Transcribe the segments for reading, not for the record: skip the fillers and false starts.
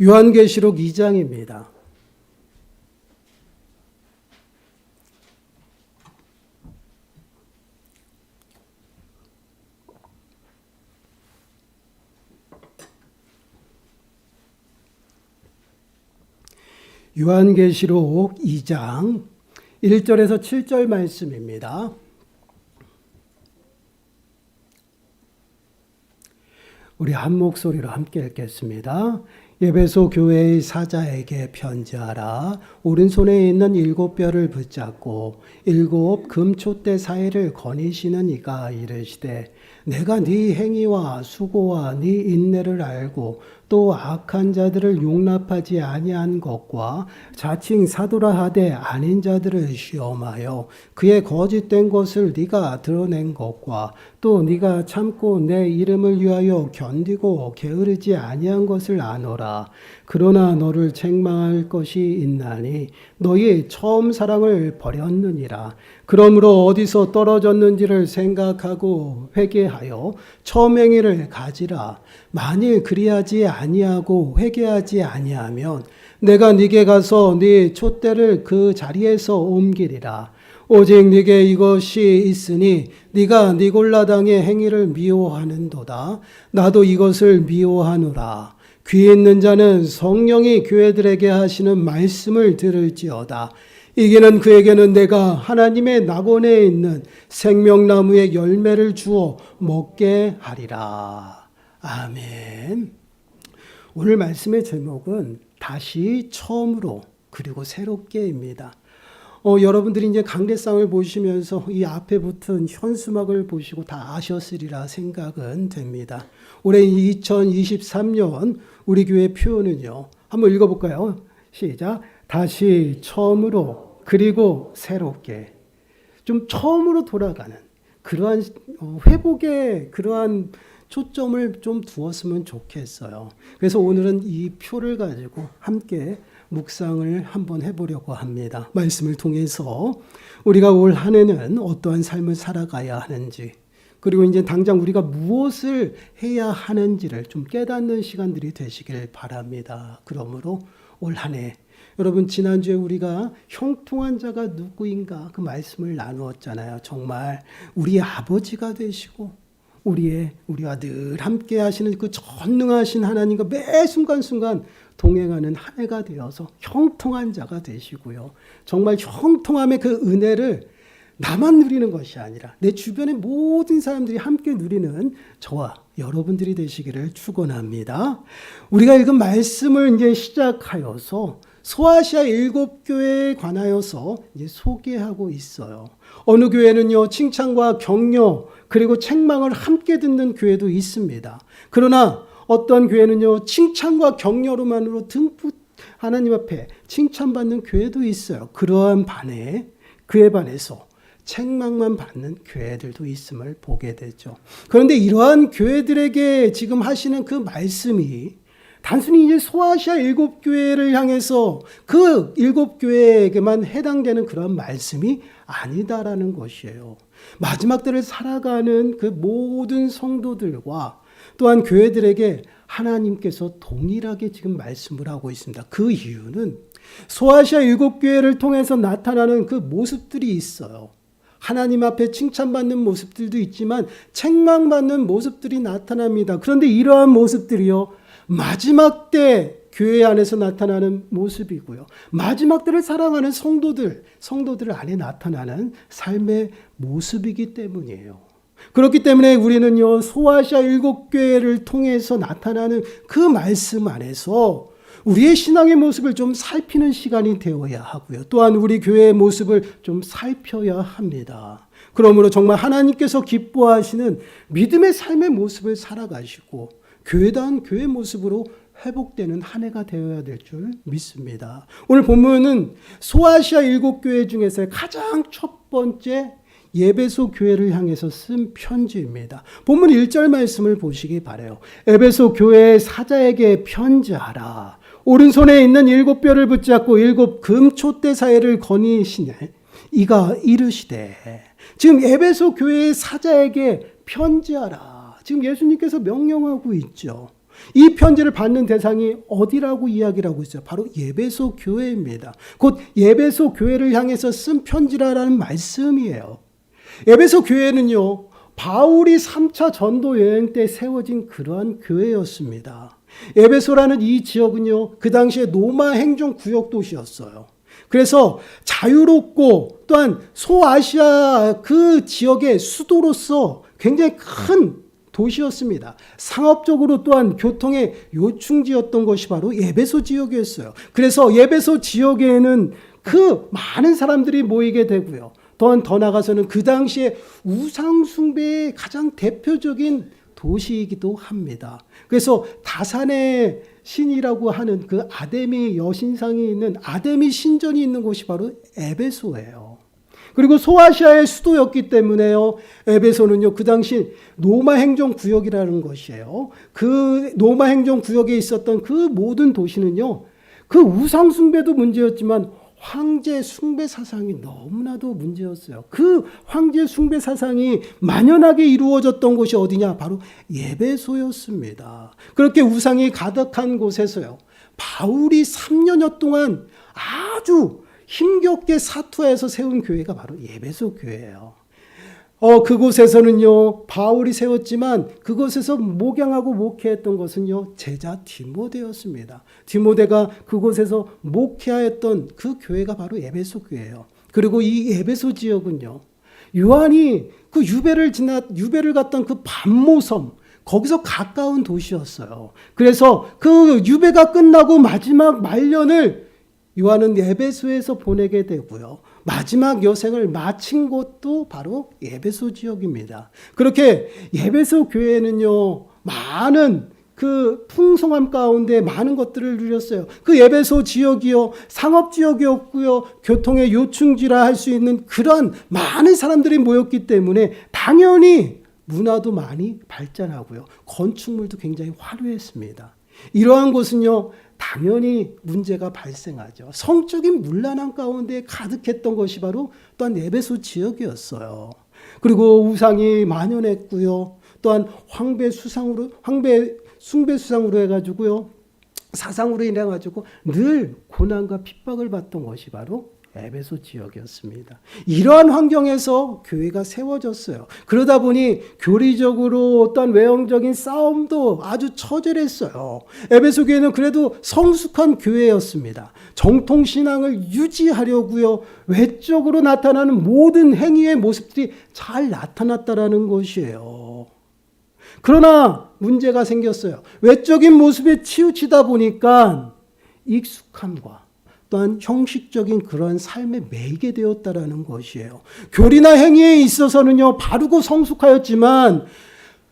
요한계시록 2장입니다. 요한계시록 2장 1절에서 7절 말씀입니다. 우리 한 목소리로 함께 읽겠습니다. 에베소 교회의 사자에게 편지하라. 오른손에 있는 7뼈를 붙잡고 7 금촛대 사이를 거니시는 이가 이르시되 내가 네 행위와 수고와 네 인내를 알고 또 악한 자들을 용납하지 아니한 것과 자칭 사도라 하되 아닌 자들을 시험하여 그의 거짓된 것을 네가 드러낸 것과 또 네가 참고 내 이름을 위하여 견디고 게으르지 아니한 것을 아노라. 그러나 너를 책망할 것이 있나니 너희 처음 사랑을 버렸느니라. 그러므로 어디서 떨어졌는지를 생각하고 회개하여 처음 행위를 가지라. 만일 그리하지 아니하고 회개하지 아니하면 내가 네게 가서 네 촛대를 그 자리에서 옮기리라. 오직 네게 이것이 있으니 네가 니골라당의 행위를 미워하는도다. 나도 이것을 미워하노라. 귀 있는 자는 성령이 교회들에게 하시는 말씀을 들을지어다. 이기는 그에게는 내가 하나님의 낙원에 있는 생명나무의 열매를 주어 먹게 하리라. 아멘. 오늘 말씀의 제목은 다시 처음으로 그리고 새롭게입니다. 여러분들이 이제 강대상을 보시면서 이 앞에 붙은 현수막을 보시고 다 아셨으리라 생각은 됩니다. 올해 2023년 우리 교회 표현은요. 한번 읽어볼까요? 시작. 다시 처음으로 그리고 새롭게. 좀 처음으로 돌아가는 그러한 회복의 그러한 초점을 좀 두었으면 좋겠어요. 그래서 오늘은 이 표를 가지고 함께 묵상을 한번 해보려고 합니다. 말씀을 통해서 우리가 올 한 해는 어떠한 삶을 살아가야 하는지, 그리고 이제 당장 우리가 무엇을 해야 하는지를 좀 깨닫는 시간들이 되시길 바랍니다. 그러므로 올 한 해, 여러분 지난주에 우리가 형통한 자가 누구인가 그 말씀을 나누었잖아요. 정말 우리 아버지가 되시고 우리와 늘 함께 하시는 그 전능하신 하나님과 매 순간순간 동행하는 한 해가 되어서 형통한 자가 되시고요. 정말 형통함의 그 은혜를 나만 누리는 것이 아니라 내 주변의 모든 사람들이 함께 누리는 저와 여러분들이 되시기를 축원합니다. 우리가 읽은 말씀을 이제 시작하여서 소아시아 7교회에 관하여서 이제 소개하고 있어요. 어느 교회는요, 칭찬과 격려 그리고 책망을 함께 듣는 교회도 있습니다. 그러나 어떤 교회는요, 칭찬과 격려로만으로 듬뿍 하나님 앞에 칭찬받는 교회도 있어요. 그러한 그에 반해서 책망만 받는 교회들도 있음을 보게 되죠. 그런데 이러한 교회들에게 지금 하시는 그 말씀이 단순히 이제 소아시아 7교회를 향해서 그 7교회에게만 해당되는 그런 말씀이 아니다라는 것이에요. 마지막 때를 살아가는 그 모든 성도들과 또한 교회들에게 하나님께서 동일하게 지금 말씀을 하고 있습니다. 그 이유는 소아시아 7교회를 통해서 나타나는 그 모습들이 있어요. 하나님 앞에 칭찬받는 모습들도 있지만 책망받는 모습들이 나타납니다. 그런데 이러한 모습들이요, 마지막 때 교회 안에서 나타나는 모습이고요. 마지막 때를 사랑하는 성도들 안에 나타나는 삶의 모습이기 때문이에요. 그렇기 때문에 우리는요, 소아시아 7교회를 통해서 나타나는 그 말씀 안에서 우리의 신앙의 모습을 좀 살피는 시간이 되어야 하고요. 또한 우리 교회의 모습을 좀 살펴야 합니다. 그러므로 정말 하나님께서 기뻐하시는 믿음의 삶의 모습을 살아가시고 교회다운 교회 모습으로 회복되는 한 해가 되어야 될 줄 믿습니다. 오늘 본문은 소아시아 7교회 중에서 가장 첫 번째 에베소 교회를 향해서 쓴 편지입니다. 본문 1절 말씀을 보시기 바라요. 에베소 교회의 사자에게 편지하라. 오른손에 있는 7뼈를 붙잡고 7 금촛대 사이를 거니시네. 이가 이르시되. 지금 에베소 교회의 사자에게 편지하라. 지금 예수님께서 명령하고 있죠. 이 편지를 받는 대상이 어디라고 이야기를 하고 있어요? 바로 예배소 교회입니다. 곧 예배소 교회를 향해서 쓴 편지라는 말씀이에요. 예배소 교회는요, 바울이 3차 전도 여행 때 세워진 그러한 교회였습니다. 에베소라는 이 지역은요, 그 당시에 로마 행정 구역 도시였어요. 그래서 자유롭고 또한 소아시아 그 지역의 수도로서 굉장히 큰 도시였습니다. 상업적으로 또한 교통의 요충지였던 것이 바로 에베소 지역이었어요. 그래서 에베소 지역에는 그 많은 사람들이 모이게 되고요. 또한 더 나아가서는 그 당시에 우상 숭배의 가장 대표적인 도시이기도 합니다. 그래서 다산의 신이라고 하는 그 아데미 여신상이 있는 아데미 신전이 있는 곳이 바로 에베소예요. 그리고 소아시아의 수도였기 때문에요. 에베소는요, 그 당시 로마 행정 구역이라는 것이에요. 그 로마 행정 구역에 있었던 그 모든 도시는요, 그 우상 숭배도 문제였지만 황제 숭배 사상이 너무나도 문제였어요. 그 황제 숭배 사상이 만연하게 이루어졌던 곳이 어디냐? 바로 에베소였습니다. 그렇게 우상이 가득한 곳에서요, 바울이 3년여 동안 아주 힘겹게 사투해서 세운 교회가 바로 에베소 교회예요. 그곳에서는요, 바울이 세웠지만 그곳에서 목양하고 목회했던 것은요, 제자 디모데였습니다. 디모데가 그곳에서 목회하였던 그 교회가 바로 에베소 교회예요. 그리고 이 에베소 지역은요, 요한이 그 유배를 갔던 그 반모섬, 거기서 가까운 도시였어요. 그래서 그 유배가 끝나고 마지막 말년을 요한은 에베소에서 보내게 되고요. 마지막 여생을 마친 곳도 바로 에베소 지역입니다. 그렇게 에베소 교회는요, 많은 그 풍성함 가운데 많은 것들을 누렸어요. 그 에베소 지역이요, 상업 지역이었고요, 교통의 요충지라 할 수 있는 그런 많은 사람들이 모였기 때문에 당연히 문화도 많이 발전하고요, 건축물도 굉장히 화려했습니다. 이러한 곳은요, 당연히 문제가 발생하죠. 성적인 문란함 가운데 가득했던 것이 바로 또한 에베소 지역이었어요. 그리고 우상이 만연했고요. 또한 숭배 수상으로 해가지고요, 사상으로 인해 가지고 늘 고난과 핍박을 받던 것이 바로 에베소 지역이었습니다. 이러한 환경에서 교회가 세워졌어요. 그러다 보니 교리적으로 어떤 외형적인 싸움도 아주 처절했어요. 에베소 교회는 그래도 성숙한 교회였습니다. 정통신앙을 유지하려고요, 외적으로 나타나는 모든 행위의 모습들이 잘 나타났다라는 것이에요. 그러나 문제가 생겼어요. 외적인 모습에 치우치다 보니까 익숙함과 또한 형식적인 그런 삶에 매이게 되었다라는 것이에요. 교리나 행위에 있어서는요, 바르고 성숙하였지만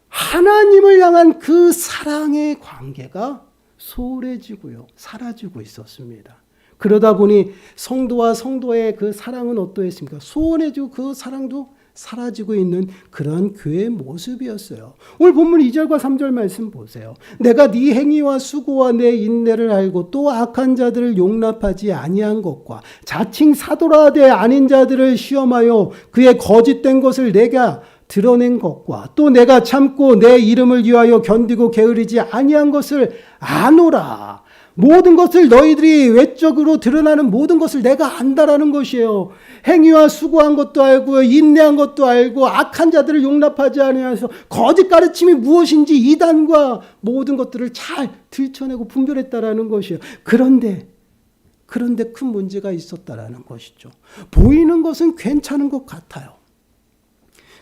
하나님을 향한 그 사랑의 관계가 소홀해지고요, 사라지고 있었습니다. 그러다 보니 성도와 성도의 그 사랑은 어떠했습니까? 소원해지고 그 사랑도 사라지고 있는 그런 교회의 모습이었어요. 오늘 본문 2절과 3절 말씀 보세요. 내가 네 행위와 수고와 내 인내를 알고 또 악한 자들을 용납하지 아니한 것과 자칭 사도라되 아닌 자들을 시험하여 그의 거짓된 것을 내가 드러낸 것과 또 내가 참고 내 이름을 위하여 견디고 게으르지 아니한 것을 아노라. 모든 것을 너희들이 외적으로 드러나는 모든 것을 내가 안다라는 것이에요. 행위와 수고한 것도 알고 인내한 것도 알고 악한 자들을 용납하지 아니하여서 거짓 가르침이 무엇인지 이단과 모든 것들을 잘 들춰내고 분별했다라는 것이에요. 그런데 큰 문제가 있었다라는 것이죠. 보이는 것은 괜찮은 것 같아요.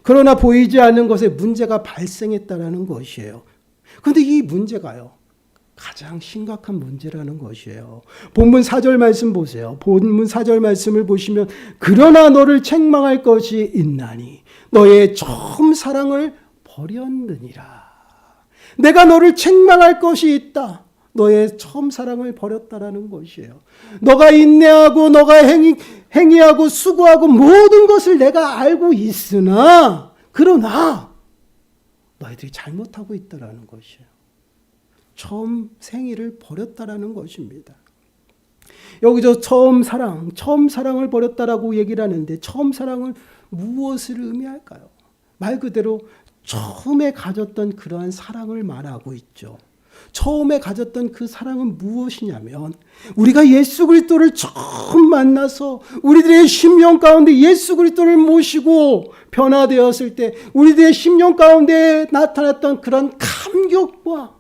그러나 보이지 않는 것에 문제가 발생했다라는 것이에요. 그런데 이 문제가요, 가장 심각한 문제라는 것이에요. 본문 4절 말씀 보세요. 본문 4절 말씀을 보시면 그러나 너를 책망할 것이 있나니 너의 처음 사랑을 버렸느니라. 내가 너를 책망할 것이 있다. 너의 처음 사랑을 버렸다라는 것이에요. 너가 인내하고 너가 행위하고 수고하고 모든 것을 내가 알고 있으나 그러나 너희들이 잘못하고 있다라는 것이에요. 처음 생일을 버렸다라는 것입니다. 여기서 처음 사랑을 버렸다라고 얘기를 하는데 처음 사랑은 무엇을 의미할까요? 말 그대로 처음에 가졌던 그러한 사랑을 말하고 있죠. 처음에 가졌던 그 사랑은 무엇이냐면 우리가 예수 그리스도를 처음 만나서 우리들의 심령 가운데 예수 그리스도를 모시고 변화되었을 때 우리들의 심령 가운데 나타났던 그런 감격과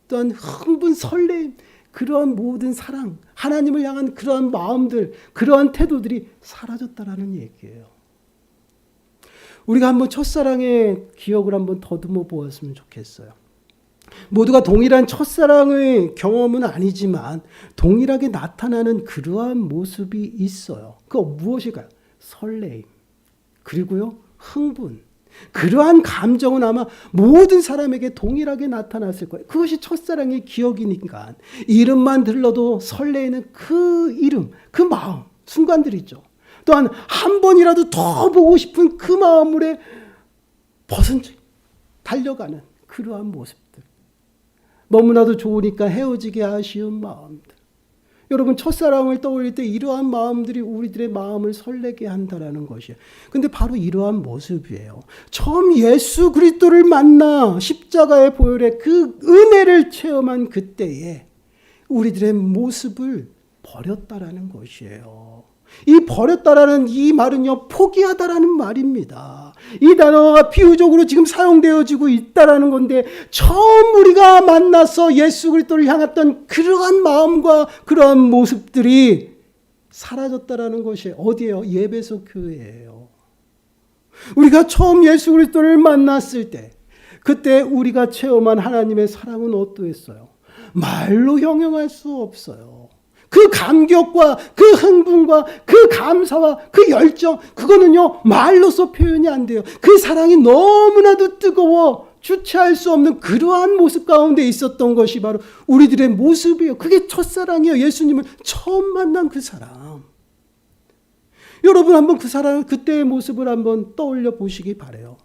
어떤 흥분, 설레임, 그러한 모든 사랑, 하나님을 향한 그러한 마음들, 그러한 태도들이 사라졌다라는 얘기예요. 우리가 한번 첫사랑의 기억을 한번 더듬어 보았으면 좋겠어요. 모두가 동일한 첫사랑의 경험은 아니지만 동일하게 나타나는 그러한 모습이 있어요. 그거 무엇일까요? 설레임, 그리고요 흥분. 그러한 감정은 아마 모든 사람에게 동일하게 나타났을 거예요. 그것이 첫사랑의 기억이니까 이름만 들러도 설레이는 그 이름, 그 마음, 순간들이죠. 또한 한 번이라도 더 보고 싶은 그 마음에 달려가는 그러한 모습들. 너무나도 좋으니까 헤어지기 아쉬운 마음들. 여러분 첫사랑을 떠올릴 때 이러한 마음들이 우리들의 마음을 설레게 한다라는 것이에요. 근데 바로 이러한 모습이에요. 처음 예수 그리스도를 만나 십자가의 보혈의 그 은혜를 체험한 그때에 우리들의 모습을 버렸다라는 것이에요. 이 버렸다라는 이 말은요 포기하다라는 말입니다. 이 단어가 비유적으로 지금 사용되어지고 있다라는 건데 처음 우리가 만나서 예수 그리스도를 향했던 그러한 마음과 그러한 모습들이 사라졌다라는 것이 어디예요? 예배소 교회예요. 우리가 처음 예수 그리스도를 만났을 때 그때 우리가 체험한 하나님의 사랑은 어떠했어요? 말로 형용할 수 없어요. 그 감격과 그 흥분과 그 감사와 그 열정, 그거는요 말로써 표현이 안 돼요. 그 사랑이 너무나도 뜨거워 주체할 수 없는 그러한 모습 가운데 있었던 것이 바로 우리들의 모습이에요. 그게 첫사랑이에요. 예수님을 처음 만난 그 사람. 여러분 한번 그 사랑, 그때의 모습을 한번 떠올려 보시기 바라요.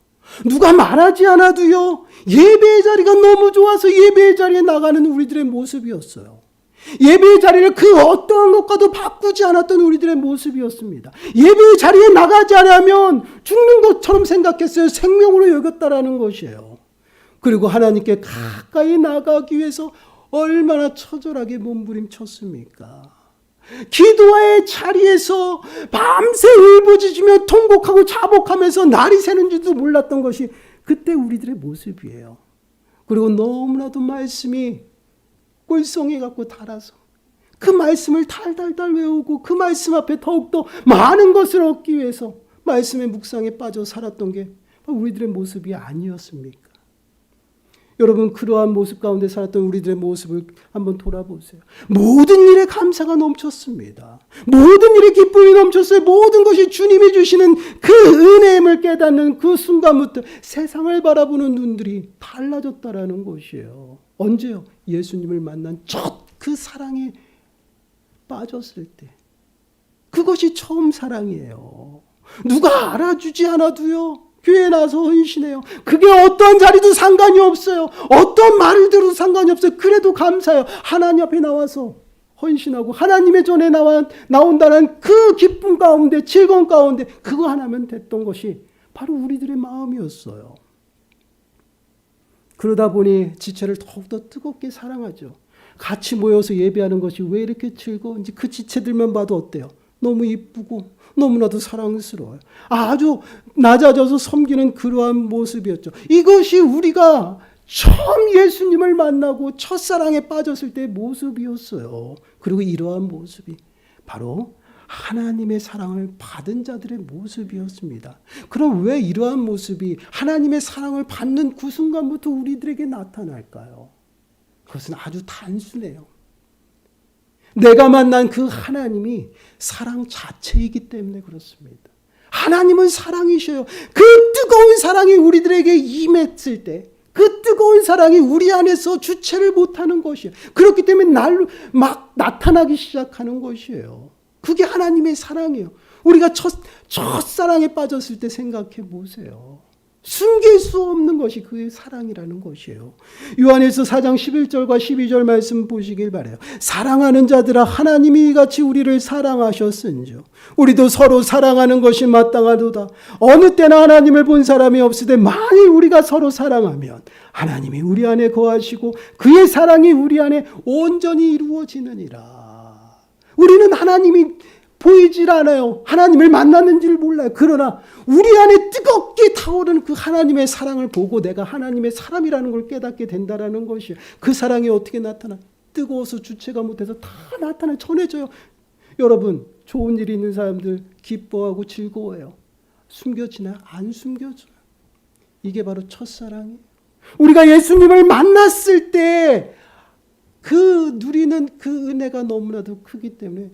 누가 말하지 않아도요 예배의 자리가 너무 좋아서 예배의 자리에 나가는 우리들의 모습이었어요. 예배의 자리를 그 어떠한 것과도 바꾸지 않았던 우리들의 모습이었습니다. 예배의 자리에 나가지 않으면 죽는 것처럼 생각했어요. 생명으로 여겼다라는 것이에요. 그리고 하나님께 가까이 나가기 위해서 얼마나 처절하게 몸부림쳤습니까? 기도의 자리에서 밤새 울부짖으며 통곡하고 자복하면서 날이 새는지도 몰랐던 것이 그때 우리들의 모습이에요. 그리고 너무나도 말씀이 꿀송이 갖고 달아서 그 말씀을 달달달 외우고 그 말씀 앞에 더욱더 많은 것을 얻기 위해서 말씀의 묵상에 빠져 살았던 게 우리들의 모습이 아니었습니까? 여러분 그러한 모습 가운데 살았던 우리들의 모습을 한번 돌아보세요. 모든 일에 감사가 넘쳤습니다. 모든 일에 기쁨이 넘쳤어요. 모든 것이 주님이 주시는 그 은혜임을 깨닫는 그 순간부터 세상을 바라보는 눈들이 달라졌다라는 것이에요. 언제요? 예수님을 만난 첫 그 사랑에 빠졌을 때. 그것이 처음 사랑이에요. 누가 알아주지 않아도요 교회에 나와서 헌신해요. 그게 어떤 자리도 상관이 없어요. 어떤 말을 들어도 상관이 없어요. 그래도 감사해요. 하나님 앞에 나와서 헌신하고 하나님의 전에 나온다는 그 기쁨 가운데 즐거움 가운데 그거 하나면 됐던 것이 바로 우리들의 마음이었어요. 그러다 보니 지체를 더욱더 뜨겁게 사랑하죠. 같이 모여서 예배하는 것이 왜 이렇게 즐거운지 그 지체들만 봐도 어때요? 너무 이쁘고 너무나도 사랑스러워요. 아주 낮아져서 섬기는 그러한 모습이었죠. 이것이 우리가 처음 예수님을 만나고 첫사랑에 빠졌을 때의 모습이었어요. 그리고 이러한 모습이 바로 하나님의 사랑을 받은 자들의 모습이었습니다. 그럼 왜 이러한 모습이 하나님의 사랑을 받는 그 순간부터 우리들에게 나타날까요? 그것은 아주 단순해요. 내가 만난 그 하나님이 사랑 자체이기 때문에 그렇습니다. 하나님은 사랑이셔요. 그 뜨거운 사랑이 우리들에게 임했을 때 그 뜨거운 사랑이 우리 안에서 주체를 못하는 것이에요. 그렇기 때문에 막 나타나기 시작하는 것이에요. 그게 하나님의 사랑이에요. 우리가 첫사랑에 빠졌을 때 생각해 보세요. 숨길 수 없는 것이 그의 사랑이라는 것이에요. 요한일서 4장 11절과 12절 말씀 보시길 바라요. 사랑하는 자들아 하나님이 이같이 우리를 사랑하셨은즉 우리도 서로 사랑하는 것이 마땅하도다. 어느 때나 하나님을 본 사람이 없으되 만일 우리가 서로 사랑하면 하나님이 우리 안에 거하시고 그의 사랑이 우리 안에 온전히 이루어지느니라. 우리는 하나님이 보이질 않아요. 하나님을 만났는지를 몰라요. 그러나 우리 안에 뜨겁게 타오르는 그 하나님의 사랑을 보고 내가 하나님의 사람이라는 걸 깨닫게 된다는 것이에요. 그 사랑이 어떻게 나타나? 뜨거워서 주체가 못해서 다 나타나 전해져요. 여러분, 좋은 일이 있는 사람들 기뻐하고 즐거워해요. 숨겨지나요? 안 숨겨져요. 이게 바로 첫사랑이에요. 우리가 예수님을 만났을 때 그 누리는 그 은혜가 너무나도 크기 때문에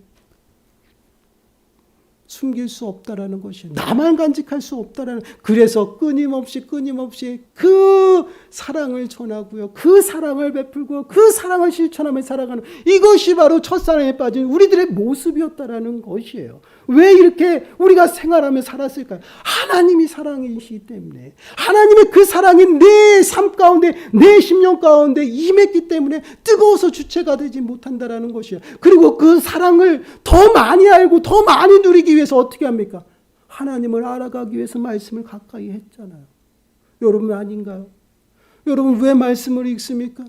숨길 수 없다라는 것이에요. 나만 간직할 수 없다라는. 그래서 끊임없이 그 사랑을 전하고요. 그 사랑을 베풀고 그 사랑을 실천하며 살아가는 이것이 바로 첫사랑에 빠진 우리들의 모습이었다라는 것이에요. 왜 이렇게 우리가 생활하며 살았을까요? 하나님이 사랑이시기 때문에 하나님의 그 사랑이 내 삶 가운데 내 심령 가운데 임했기 때문에 뜨거워서 주체가 되지 못한다라는 것이에요. 그리고 그 사랑을 더 많이 알고 더 많이 누리기 위해서 어떻게 합니까? 하나님을 알아가기 위해서 말씀을 가까이 했잖아요. 여러분 아닌가요? 여러분 왜 말씀을 읽습니까?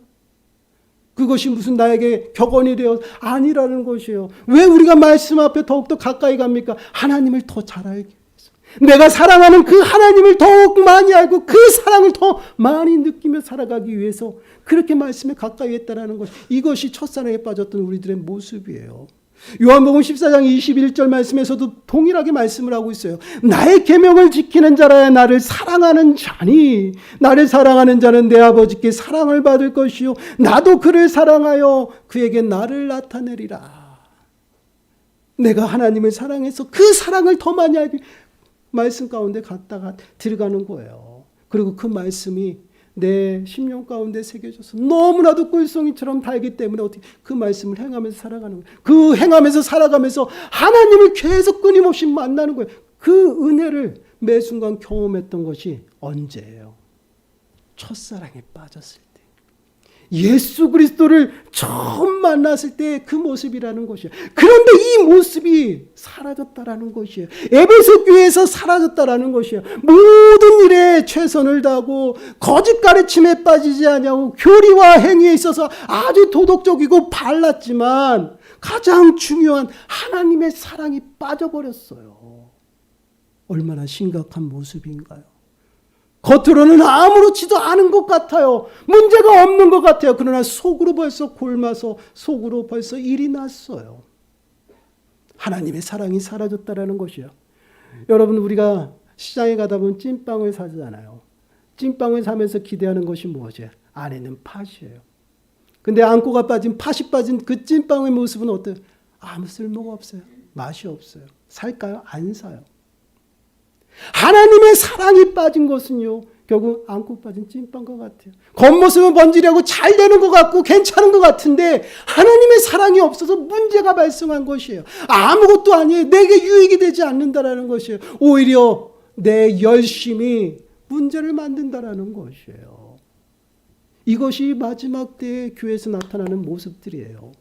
그것이 무슨 나에게 격언이 되어 아니라는 것이에요. 왜 우리가 말씀 앞에 더욱더 가까이 갑니까? 하나님을 더 잘 알기 위해서. 내가 사랑하는 그 하나님을 더욱 많이 알고 그 사랑을 더 많이 느끼며 살아가기 위해서 그렇게 말씀에 가까이 했다는 것. 이것이 첫사랑에 빠졌던 우리들의 모습이에요. 요한복음 14장 21절 말씀에서도 동일하게 말씀을 하고 있어요. 나의 계명을 지키는 자라야 나를 사랑하는 자니 나를 사랑하는 자는 내 아버지께 사랑을 받을 것이요 나도 그를 사랑하여 그에게 나를 나타내리라. 내가 하나님을 사랑해서 그 사랑을 더 많이 알기 말씀 가운데 갔다가 들어가는 거예요. 그리고 그 말씀이 내 심령 가운데 새겨져서 너무나도 꿀송이처럼 달기 때문에 어떻게 그 말씀을 행하면서 살아가는 거예요. 그 행하면서 살아가면서 하나님을 계속 끊임없이 만나는 거예요. 그 은혜를 매 순간 경험했던 것이 언제예요? 첫사랑에 빠졌을 때. 예수 그리스도를 처음 만났을 때 그 모습이라는 것이에요. 그런데 이 모습이 사라졌다라는 것이에요. 에베소 교회에서 사라졌다라는 것이에요. 모든 일에 최선을 다하고 거짓 가르침에 빠지지 않냐고 교리와 행위에 있어서 아주 도덕적이고 발랐지만 가장 중요한 하나님의 사랑이 빠져버렸어요. 얼마나 심각한 모습인가요? 겉으로는 아무렇지도 않은 것 같아요. 문제가 없는 것 같아요. 그러나 속으로 벌써 골마서 속으로 벌써 일이 났어요. 하나님의 사랑이 사라졌다라는 것이요. 여러분 우리가 시장에 가다 보면 찐빵을 사잖아요. 찐빵을 사면서 기대하는 것이 무엇이에요? 안에는 팥이에요. 근데 안고가 빠진 팥이 빠진 그 찐빵의 모습은 어때요? 아무 쓸모가 없어요. 맛이 없어요. 살까요? 안 사요. 하나님의 사랑이 빠진 것은요 결국 안고 빠진 찐빵과 같아요. 겉모습은 번지려고 잘 되는 것 같고 괜찮은 것 같은데 하나님의 사랑이 없어서 문제가 발생한 것이에요. 아무것도 아니에요. 내게 유익이 되지 않는다라는 것이에요. 오히려 내 열심이 문제를 만든다라는 것이에요. 이것이 마지막 때의 교회에서 나타나는 모습들이에요.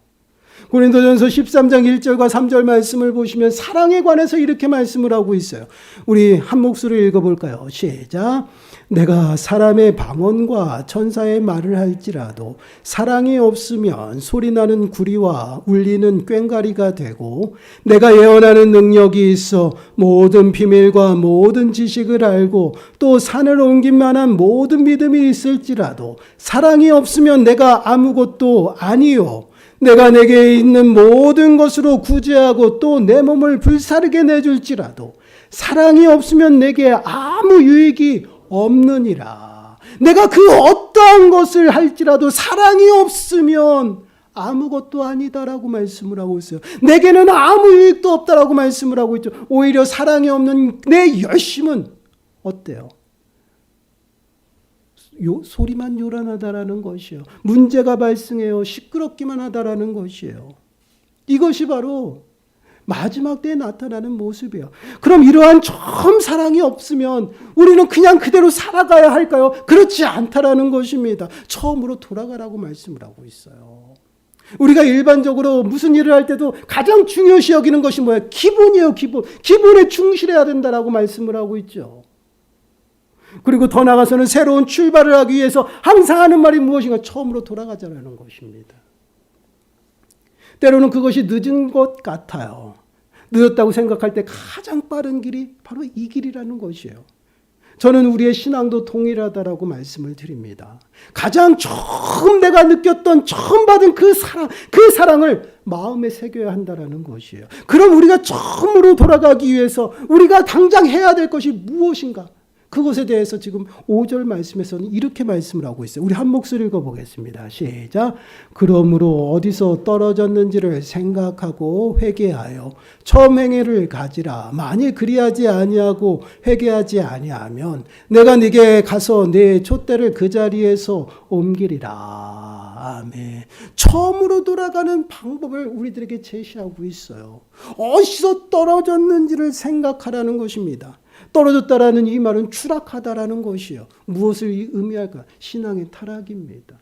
고린도전서 13장 1절과 3절 말씀을 보시면 사랑에 관해서 이렇게 말씀을 하고 있어요. 우리 한 목소리를 읽어볼까요? 시작. 내가 사람의 방언과 천사의 말을 할지라도 사랑이 없으면 소리나는 구리와 울리는 꽹과리가 되고 내가 예언하는 능력이 있어 모든 비밀과 모든 지식을 알고 또 산을 옮길 만한 모든 믿음이 있을지라도 사랑이 없으면 내가 아무것도 아니요 내가 내게 있는 모든 것으로 구제하고 또 내 몸을 불사르게 내줄지라도 사랑이 없으면 내게 아무 유익이 없느니라. 내가 그 어떠한 것을 할지라도 사랑이 없으면 아무것도 아니다라고 말씀을 하고 있어요. 내게는 아무 유익도 없다라고 말씀을 하고 있죠. 오히려 사랑이 없는 내 열심은 어때요? 소리만 요란하다라는 것이에요. 문제가 발생해요. 시끄럽기만 하다라는 것이에요. 이것이 바로 마지막 때에 나타나는 모습이에요. 그럼 이러한 처음 사랑이 없으면 우리는 그냥 그대로 살아가야 할까요? 그렇지 않다라는 것입니다. 처음으로 돌아가라고 말씀을 하고 있어요. 우리가 일반적으로 무슨 일을 할 때도 가장 중요시 여기는 것이 뭐예요? 기본이에요, 기본. 기본에 충실해야 된다라고 말씀을 하고 있죠. 그리고 더 나아가서는 새로운 출발을 하기 위해서 항상 하는 말이 무엇인가? 처음으로 돌아가자라는 것입니다. 때로는 그것이 늦은 것 같아요. 늦었다고 생각할 때 가장 빠른 길이 바로 이 길이라는 것이에요. 저는 우리의 신앙도 동일하다라고 말씀을 드립니다. 가장 처음 내가 느꼈던 처음 받은 그 사랑을 마음에 새겨야 한다라는 것이에요. 그럼 우리가 처음으로 돌아가기 위해서 우리가 당장 해야 될 것이 무엇인가? 그것에 대해서 지금 5절 말씀에서는 이렇게 말씀을 하고 있어요. 우리 한 목소리 읽어보겠습니다. 시작. 그러므로 어디서 떨어졌는지를 생각하고 회개하여 처음 행위를 가지라. 만일 그리하지 아니하고 회개하지 아니하면 내가 네게 가서 네 촛대를 그 자리에서 옮기리라. 아멘. 처음으로 돌아가는 방법을 우리들에게 제시하고 있어요. 어디서 떨어졌는지를 생각하라는 것입니다. 떨어졌다라는 이 말은 추락하다라는 것이요. 무엇을 의미할까? 신앙의 타락입니다.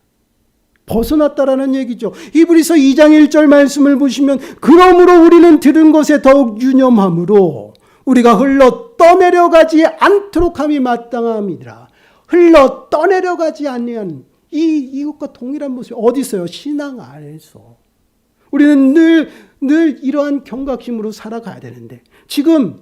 벗어났다라는 얘기죠. 히브리서 2장 1절 말씀을 보시면 그러므로 우리는 들은 것에 더욱 유념함으로 우리가 흘러 떠내려가지 않도록 함이 마땅함이라. 흘러 떠내려가지 아니한 이것과 동일한 모습이 어디 있어요? 신앙 안에서. 우리는 늘 이러한 경각심으로 살아가야 되는데 지금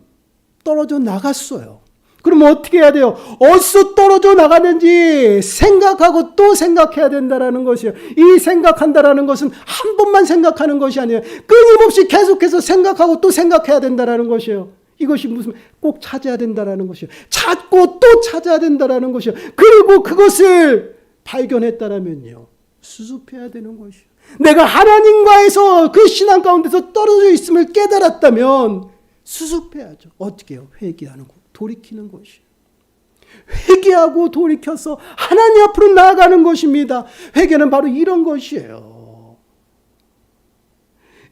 떨어져 나갔어요. 그럼 어떻게 해야 돼요? 어디서 떨어져 나가는지 생각하고 또 생각해야 된다는 것이에요. 이 생각한다라는 것은 한 번만 생각하는 것이 아니에요. 끊임없이 계속해서 생각하고 또 생각해야 된다는 것이에요. 이것이 무슨 꼭 찾아야 된다는 것이에요. 찾고 또 찾아야 된다는 것이에요. 그리고 그것을 발견했다라면요. 수습해야 되는 것이에요. 내가 하나님과에서 그 신앙 가운데서 떨어져 있음을 깨달았다면 수습해야죠. 어떻게 해요? 회개하는 것, 돌이키는 것이에요. 회개하고 돌이켜서 하나님 앞으로 나아가는 것입니다. 회개는 바로 이런 것이에요.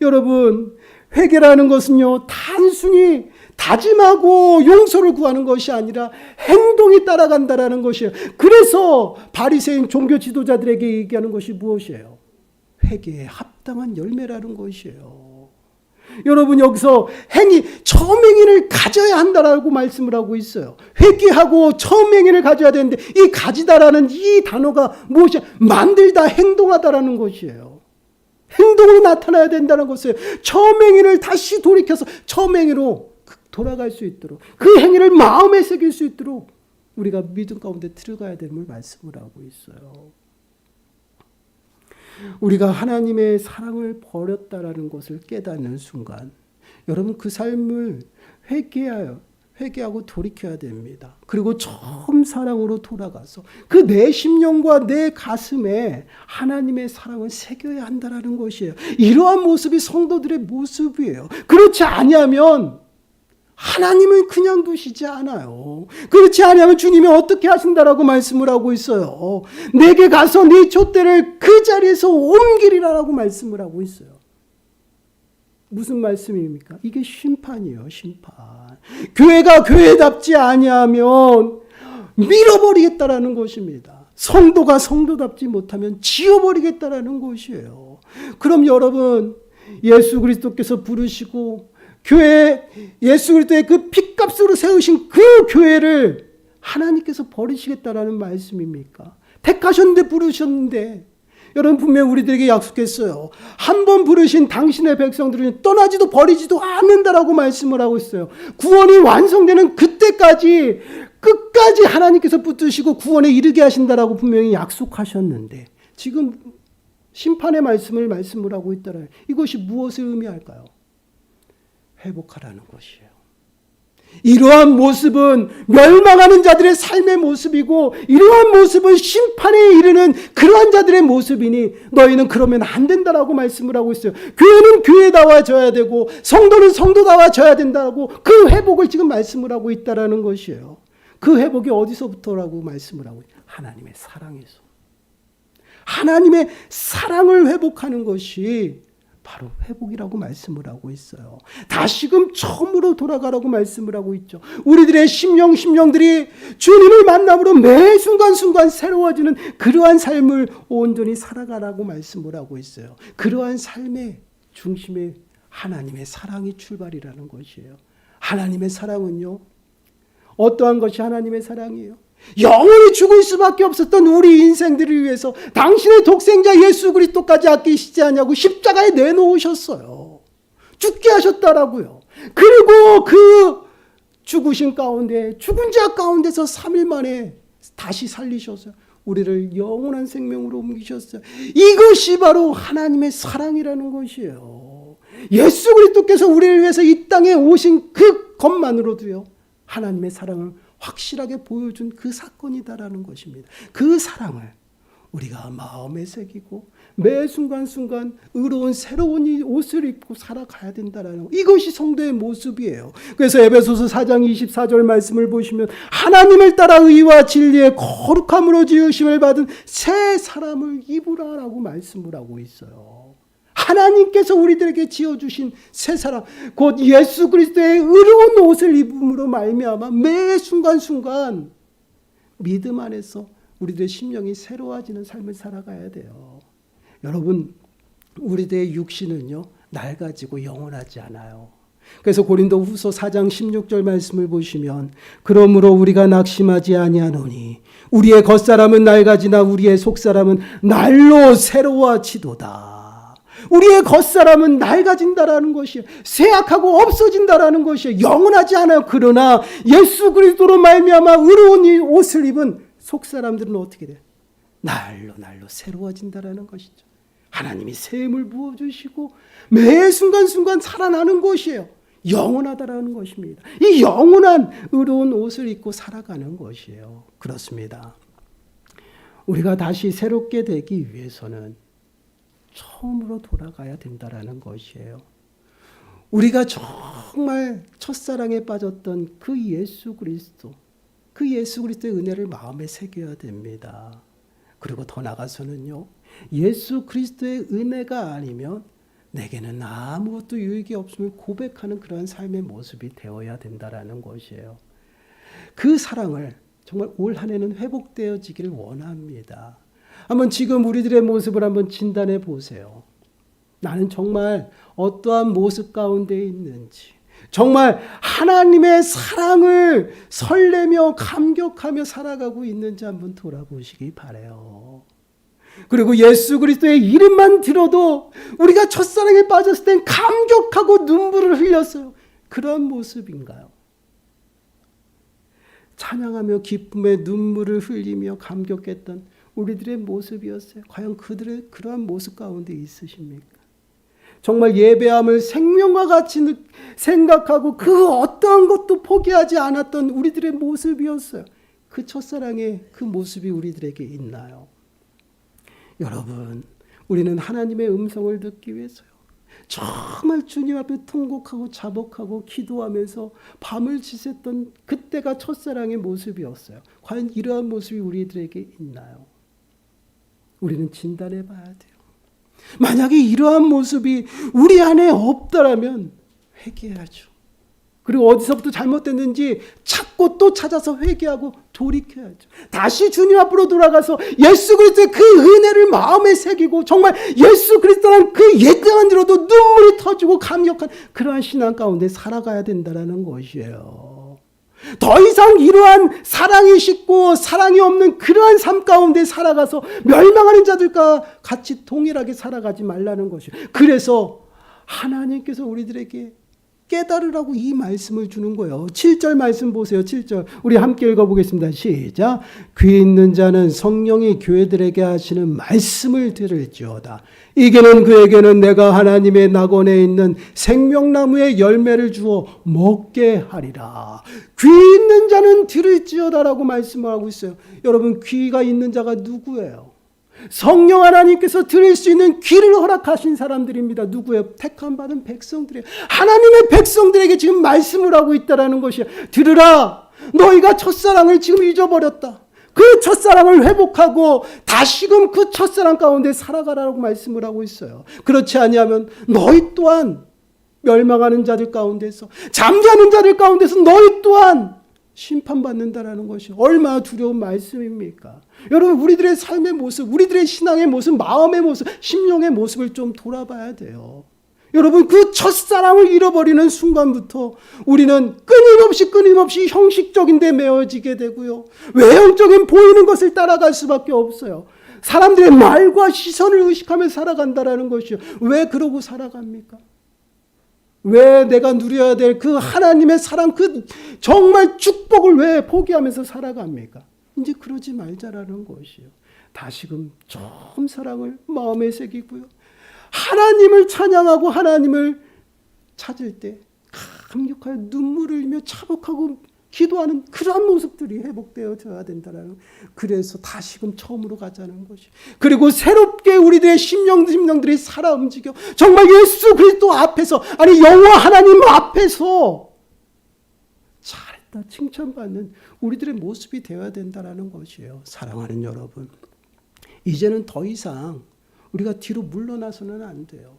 여러분, 회개라는 것은요, 단순히 다짐하고 용서를 구하는 것이 아니라 행동이 따라간다라는 것이에요. 그래서 바리새인 종교 지도자들에게 얘기하는 것이 무엇이에요? 회개에 합당한 열매라는 것이에요. 여러분 여기서 처음 행위를 가져야 한다라고 말씀을 하고 있어요. 회개하고 처음 행위를 가져야 되는데 이 가지다라는 이 단어가 무엇이야? 만들다, 행동하다라는 것이에요. 행동으로 나타나야 된다는 것이에요. 처음 행위를 다시 돌이켜서 처음 행위로 돌아갈 수 있도록 그 행위를 마음에 새길 수 있도록 우리가 믿음 가운데 들어가야 됨을 말씀을 하고 있어요. 우리가 하나님의 사랑을 버렸다라는 것을 깨닫는 순간 여러분 그 삶을 회개하고 돌이켜야 됩니다. 그리고 처음 사랑으로 돌아가서 그 내 심령과 내 가슴에 하나님의 사랑을 새겨야 한다라는 것이에요. 이러한 모습이 성도들의 모습이에요. 그렇지 아니하면 하나님은 그냥 두시지 않아요. 그렇지 않으면 주님이 어떻게 하신다라고 말씀을 하고 있어요. 내게 가서 네 촛대를 그 자리에서 옮기리라라고 말씀을 하고 있어요. 무슨 말씀입니까? 이게 심판이에요. 심판. 교회가 교회답지 아니하면 밀어버리겠다라는 것입니다. 성도가 성도답지 못하면 지워버리겠다라는 것이에요. 그럼 여러분 예수 그리스도께서 부르시고 예수 그리스도의 그 핏값으로 세우신 그 교회를 하나님께서 버리시겠다라는 말씀입니까? 택하셨는데 부르셨는데 여러분 분명히 우리들에게 약속했어요. 한 번 부르신 당신의 백성들은 떠나지도 버리지도 않는다라고 말씀을 하고 있어요. 구원이 완성되는 그때까지 끝까지 하나님께서 붙드시고 구원에 이르게 하신다라고 분명히 약속하셨는데 지금 심판의 말씀을 하고 있더라. 이것이 무엇을 의미할까요? 회복하라는 것이에요. 이러한 모습은 멸망하는 자들의 삶의 모습이고 이러한 모습은 심판에 이르는 그러한 자들의 모습이니 너희는 그러면 안 된다라고 말씀을 하고 있어요. 교회는 교회다워져야 되고 성도는 성도다워져야 된다고 그 회복을 지금 말씀을 하고 있다라는 것이에요. 그 회복이 어디서부터라고 말씀을 하고 있어요? 하나님의 사랑에서. 하나님의 사랑을 회복하는 것이 바로 회복이라고 말씀을 하고 있어요. 다시금 처음으로 돌아가라고 말씀을 하고 있죠. 우리들의 심령들이 주님을 만남으로 매 순간순간 새로워지는 그러한 삶을 온전히 살아가라고 말씀을 하고 있어요. 그러한 삶의 중심에 하나님의 사랑이 출발이라는 것이에요. 하나님의 사랑은요, 어떠한 것이 하나님의 사랑이에요? 영원히 죽을 수밖에 없었던 우리 인생들을 위해서 당신의 독생자 예수 그리스도까지 아끼시지 않냐고 십자가에 내놓으셨어요. 죽게 하셨다라고요. 그리고 그 죽으신 가운데, 죽은 자 가운데서 3일 만에 다시 살리셨어요. 우리를 영원한 생명으로 옮기셨어요. 이것이 바로 하나님의 사랑이라는 것이에요. 예수 그리스도께서 우리를 위해서 이 땅에 오신 그 것만으로도요, 하나님의 사랑을 확실하게 보여준 그 사건이다라는 것입니다. 그 사랑을 우리가 마음에 새기고 매 순간순간 의로운 새로운 옷을 입고 살아가야 된다라는 것. 이것이 성도의 모습이에요. 그래서 에베소서 4장 24절 말씀을 보시면 하나님을 따라 의와 진리의 거룩함으로 지으심을 받은 새 사람을 입으라라고 말씀을 하고 있어요. 하나님께서 우리들에게 지어주신 새 사람, 곧 예수 그리스도의 의로운 옷을 입음으로 말미암아 매 순간순간 믿음 안에서 우리들의 심령이 새로워지는 삶을 살아가야 돼요. 여러분, 우리들의 육신은요, 낡아지고 영원하지 않아요. 그래서 고린도후서 4장 16절 말씀을 보시면 그러므로 우리가 낙심하지 아니하노니 우리의 겉사람은 낡아지나 우리의 속사람은 날로 새로워지도다. 우리의 겉사람은 낡아진다라는 것이에요. 쇠약하고 없어진다라는 것이에요. 영원하지 않아요. 그러나 예수 그리스도로 말미암아 의로운 이 옷을 입은 속사람들은 어떻게 돼요? 날로 새로워진다라는 것이죠. 하나님이 새 힘을 부어주시고 매 순간순간 살아나는 것이에요. 영원하다라는 것입니다. 이 영원한 의로운 옷을 입고 살아가는 것이에요. 그렇습니다. 우리가 다시 새롭게 되기 위해서는 처음으로 돌아가야 된다라는 것이에요. 우리가 정말 첫사랑에 빠졌던 그 예수 그리스도의 은혜를 마음에 새겨야 됩니다. 그리고 더 나아가서는요, 예수 그리스도의 은혜가 아니면 내게는 아무것도 유익이 없음을 고백하는 그러한 삶의 모습이 되어야 된다라는 것이에요. 그 사랑을 정말 올 한 해는 회복되어지기를 원합니다. 한번 지금 우리들의 모습을 한번 진단해 보세요. 나는 정말 어떠한 모습 가운데 있는지, 정말 하나님의 사랑을 설레며 감격하며 살아가고 있는지 한번 돌아보시기 바라요. 그리고 예수 그리스도의 이름만 들어도 우리가 첫사랑에 빠졌을 땐 감격하고 눈물을 흘렸어요. 그런 모습인가요? 찬양하며 기쁨의 눈물을 흘리며 감격했던 우리들의 모습이었어요. 과연 그들의 그러한 모습 가운데 있으십니까? 정말 예배함을 생명과 같이 생각하고 그 어떠한 것도 포기하지 않았던 우리들의 모습이었어요. 그 첫사랑의 그 모습이 우리들에게 있나요? 여러분, 우리는 하나님의 음성을 듣기 위해서요, 정말 주님 앞에 통곡하고 자복하고 기도하면서 밤을 지샜던 그때가 첫사랑의 모습이었어요. 과연 이러한 모습이 우리들에게 있나요? 우리는 진단해 봐야 돼요. 만약에 이러한 모습이 우리 안에 없다라면 회개해야죠. 그리고 어디서부터 잘못됐는지 찾고 또 찾아서 회개하고 돌이켜야죠. 다시 주님 앞으로 돌아가서 예수 그리스도의 그 은혜를 마음에 새기고 정말 예수 그리스도란 그 얘기만 들어도 눈물이 터지고 감격한 그러한 신앙 가운데 살아가야 된다는 것이에요. 더 이상 이러한 사랑이 식고 사랑이 없는 그러한 삶 가운데 살아가서 멸망하는 자들과 같이 동일하게 살아가지 말라는 것이에요. 그래서 하나님께서 우리들에게 깨달으라고 이 말씀을 주는 거예요. 7절 말씀 보세요. 7절 우리 함께 읽어보겠습니다. 시작. 귀 있는 자는 성령이 교회들에게 하시는 말씀을 들을지어다. 이게는 그에게는 내가 하나님의 낙원에 있는 생명나무의 열매를 주어 먹게 하리라. 귀 있는 자는 들을지어다라고 말씀을 하고 있어요. 여러분, 귀가 있는 자가 누구예요? 성령 하나님께서 들을 수 있는 귀를 허락하신 사람들입니다. 누구예요? 택함 받은 백성들이에요. 하나님의 백성들에게 지금 말씀을 하고 있다라는 것이에요. 들으라. 너희가 첫사랑을 지금 잊어버렸다. 그 첫사랑을 회복하고 다시금 그 첫사랑 가운데 살아가라고 말씀을 하고 있어요. 그렇지 아니하면 너희 또한 멸망하는 자들 가운데서, 잠자는 자들 가운데서 너희 또한 심판받는다라는 것이 얼마나 두려운 말씀입니까? 여러분, 우리들의 삶의 모습, 우리들의 신앙의 모습, 마음의 모습, 심령의 모습을 좀 돌아봐야 돼요. 여러분, 그 첫사랑을 잃어버리는 순간부터 우리는 끊임없이 형식적인 데 매어지게 되고요. 외형적인 보이는 것을 따라갈 수밖에 없어요. 사람들의 말과 시선을 의식하며 살아간다라는 것이요. 왜 그러고 살아갑니까? 왜 내가 누려야 될 그 하나님의 사랑, 그 정말 축복을 왜 포기하면서 살아갑니까? 이제 그러지 말자라는 것이요. 다시금 좀 사랑을 마음에 새기고요. 하나님을 찬양하고 하나님을 찾을 때 감격하여 눈물을 흘리며 차복하고 기도하는 그러한 모습들이 회복되어져야 된다는, 그래서 다시금 처음으로 가자는 것이, 그리고 새롭게 우리들의 심령들이 살아 움직여 정말 예수 그리스도 앞에서, 아니 여호와 하나님 앞에서 잘했다 칭찬받는 우리들의 모습이 되어야 된다는 것이에요. 사랑하는 여러분, 이제는 더 이상 우리가 뒤로 물러나서는 안 돼요.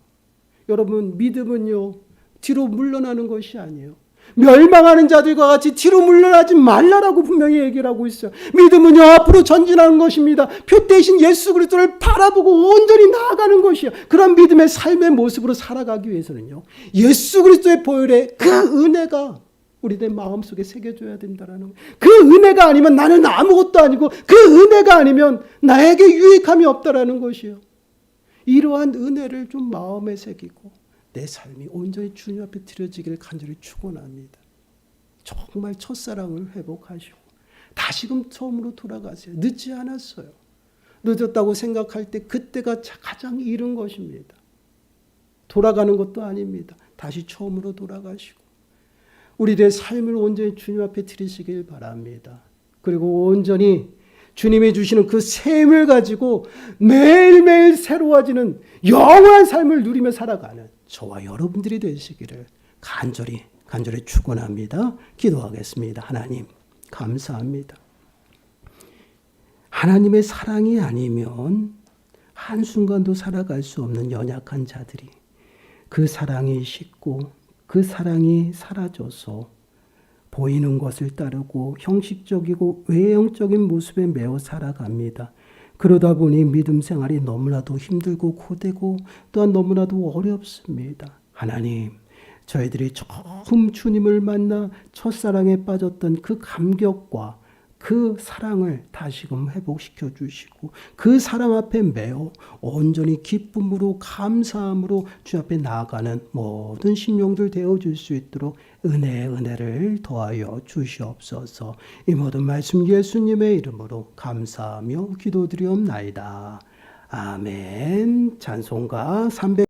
여러분, 믿음은요 뒤로 물러나는 것이 아니에요. 멸망하는 자들과 같이 뒤로 물러나지 말라라고 분명히 얘기를 하고 있어요. 믿음은요 앞으로 전진하는 것입니다. 표 대신 예수 그리스도를 바라보고 온전히 나아가는 것이요. 그런 믿음의 삶의 모습으로 살아가기 위해서는요, 예수 그리스도의 보혈의 그 은혜가 우리들 마음속에 새겨줘야 된다는 거예요. 그 은혜가 아니면 나는 아무것도 아니고, 그 은혜가 아니면 나에게 유익함이 없다라는 것이요. 이러한 은혜를 좀 마음에 새기고 내 삶이 온전히 주님 앞에 드려지기를 간절히 축원합니다. 정말 첫사랑을 회복하시고 다시금 처음으로 돌아가세요. 늦지 않았어요. 늦었다고 생각할 때 그때가 가장 이른 것입니다. 돌아가는 것도 아닙니다. 다시 처음으로 돌아가시고 우리들의 삶을 온전히 주님 앞에 드리시길 바랍니다. 그리고 온전히 주님이 주시는 그 셈을 가지고 매일매일 새로워지는 영원한 삶을 누리며 살아가는 저와 여러분들이 되시기를 간절히 축원합니다. 기도하겠습니다. 하나님, 감사합니다. 하나님의 사랑이 아니면 한순간도 살아갈 수 없는 연약한 자들이 그 사랑이 식고 그 사랑이 사라져서 보이는 것을 따르고 형식적이고 외형적인 모습에 매어 살아갑니다. 그러다 보니 믿음 생활이 너무나도 힘들고 고되고 또한 너무나도 어렵습니다. 하나님, 저희들이 처음 주님을 만나 첫사랑에 빠졌던 그 감격과 그 사랑을 다시금 회복시켜 주시고 그 사랑 앞에 매어 온전히 기쁨으로 감사함으로 주 앞에 나아가는 모든 심령들 되어줄 수 있도록 은혜를 더하여 주시옵소서. 이 모든 말씀 예수님의 이름으로 감사하며 기도드리옵나이다. 아멘. 찬송가 300